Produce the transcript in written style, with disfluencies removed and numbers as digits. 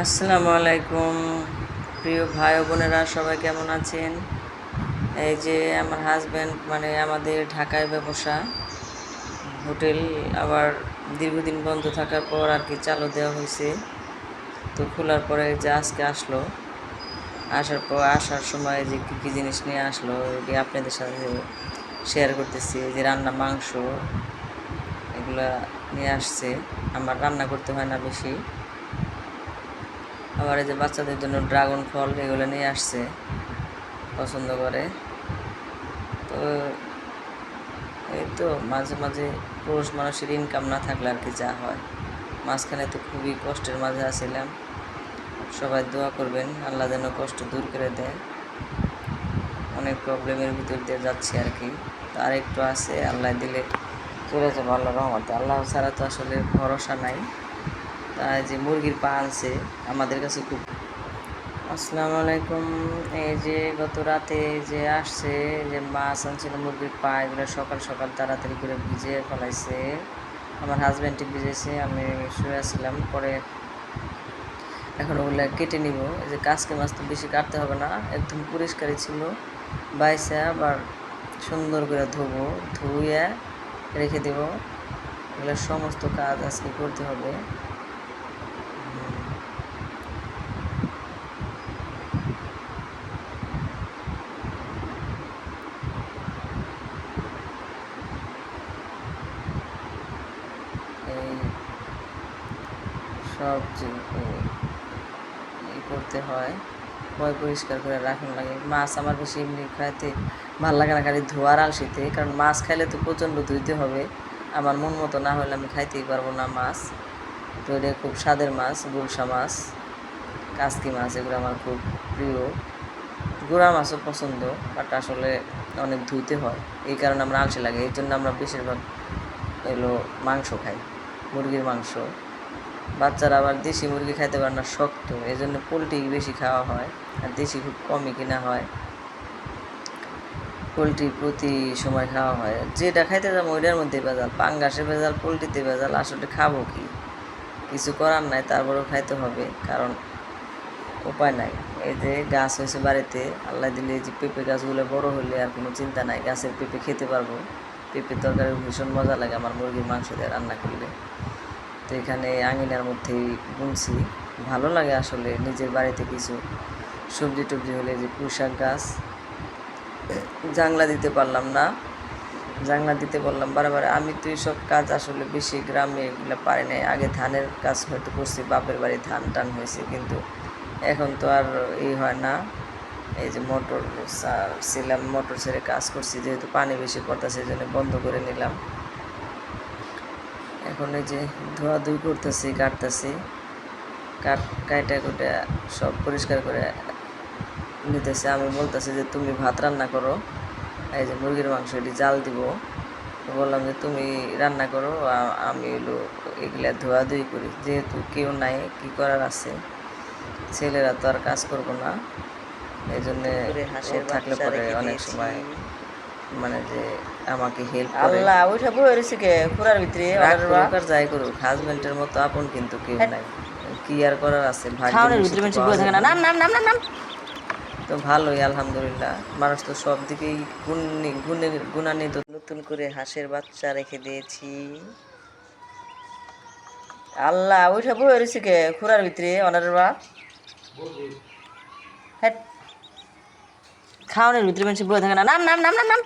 আসসালামু আলাইকুম প্রিয় ভাই ও বোনেরা, সবাই কেমন আছেন? এই যে আমার হাজব্যান্ড আমাদের ঢাকায় ব্যবসা হোটেল, আবার দীর্ঘদিন বন্ধ থাকার পর আর কি চালু দেওয়া হয়েছে। তো খোলার পরে যে আজকে আসলো, আসার সময় যে কী কী জিনিস নিয়ে আসলো এটি আপনাদের সাথে শেয়ার করতেছি। এই যে রান্না মাংস এগুলা নিয়ে আসছে। আমার রান্না করতে হয় না বেশি। আবার এই যে বাচ্চাদের জন্য ড্রাগন ফল এগুলো নিয়ে আসছে, পছন্দ করে। তো এই তো মাঝে মাঝে পুরুষ মানুষের ইনকাম না থাকলে আর কি যা হয়। মাঝখানে তো খুবই কষ্টের মাঝে আসছিলাম। সবাই দোয়া করবেন, আল্লাহ যেন কষ্ট দূর করে দেয়। অনেক প্রবলেমের ভিতর দিয়ে যাচ্ছি আর কি। তো আর একটু আছে, আল্লাহ দিলে চলে যাবো আল্লাহ রহমতে। আল্লাহ ছাড়া তো আসলে ভরসা নাই। তাই যে মুরগির পা আনছে, আমাদের কাছে খুব। আসসালামু আলাইকুম। এই যে গত রাতে যে আসছে, যে মাছ আনছিল মুরগির পা, এগুলো সকাল সকাল তাড়াতাড়ি করে ভিজিয়ে ফেলাইছে। আমার হাজব্যান্ডটি ভিজেছে, আমি শুয়েছিলাম। পরে এখন ওগুলো কেটে নিব। এই যে কাজকে মাছ তো বেশি কাটতে হবে না, একদম পরিষ্কারই ছিল। বাইসে আবার সুন্দর করে ধোবো, ধুয়ে রেখে দেব। এগুলো সমস্ত কাজ আজকে করতে হবে। এই সব করতে হয়, পরিষ্কার করে রাখানো লাগে। মাছ আমার বেশি এমনি খাইতে ভালো লাগে না, খালি ধোয়ার আলসিতে। কারণ মাছ খাইলে তো প্রচণ্ড ধুইতে হবে, আমার মন মতো না হলে আমি খাইতেই পারবো না মাছ। তো এটা খুব স্বাদের মাছ, গুলশা মাছ, কাসকি মাছ, এগুলো আমার খুব প্রিয়। গুড়া মাছও পছন্দ, বাট আসলে অনেক ধুইতে হয়, এই কারণে আমরা আলসি লাগে। এই জন্য আমরা বেশিরভাগ এগুলো মাংস খাই, মুরগির মাংস। বাচ্চারা আবার দেশি মুরগি খাইতে পারে না, শক্ত, এই জন্য পোলট্রি বেশি খাওয়া হয়, আর দেশি খুব কমই কিনা হয়। পোলট্রি প্রতি সময় খাওয়া হয়, যেটা খাইতে যাবো ওইটার মধ্যে ভেজাল, পাঙ্গাসে ভেজাল, পোলট্রিতে ভেজাল। আসলে খাবো কি, কিছু করার নাই, তারপরেও খাইতে হবে, কারণ উপায় নাই। এই যে গাছ হয়েছে বাড়িতে, আল্লাহ দিলে যে পেঁপে গাছগুলো বড় হলে আর কোনো চিন্তা নাই, গাছের পেঁপে খেতে পারবো। পেঁপের তরকারি ভীষণ মজা লাগে আমার মুরগির মাংস দিয়ে রান্না করলে। তো এখানে আঙিনার মধ্যেই বুনছি, ভালো লাগে আসলে নিজের বাড়িতে কিছু সবজি টবজি হলে। যে পুঁইশাক গাছ, জাংলা দিতে পারলাম না, জাংলা দিতে বললাম বারে। আমি তো এইসব কাজ আসলে বেশি গ্রামে এগুলো পারি নাই। আগে ধানের কাজ হয়তো করছি, বাপের বাড়ি ধান টান হয়েছে, কিন্তু এখন তো আর এই হয় না। এই যে মোটর ছিলাম, মোটর ছেড়ে কাজ করছি, যেহেতু পানি বেশি পড়তেছে, এই জন্য বন্ধ করে নিলাম। এখন এই যে ধোয়াধুয়ি করতেছি, কাটতেছি, কাটা কুটে সব পরিষ্কার করে নিতেছে। আমি বলতেছি যে তুমি ভাত রান্না করো, এই যে মুরগির মাংস এটি জাল দিব। বললাম যে তুমি রান্না করো, আমি এগুলা ধোয়াধুয়ি করি, যেহেতু কেউ নাই, কি করার আছে, ছেলেরা তো আর কাজ করবো না। এই জন্যে হাঁসের থাকলে পরে অনেক সময় যে আমাকে হেল্প করে। আল্লাহ ওইটা বই রয়েছে কে পুরার ভিতরে, আর যাই করুক, হাজবেন্ডের মতো আপন কিন্তু কেউ নাই, কি আর করার আছে, ভাগ্যের ভিতরে না। নাম নাম নাম নাম নাম। তো ভালোই আলহামদুলিল্লাহ, মানুষ তো সব দিকেই গুণান্বিত। নতুন করে হাঁসের বাচ্চা রেখে দিয়েছি। আল্লাহ ওইটা বই রয়েছে কে খুরার ভিতরে, অনারের বাপ। হ্যাঁ, খাওয়ানোর ভিতরে মানুষ বই থাকে না। নাম নাম নাম নাম নাম।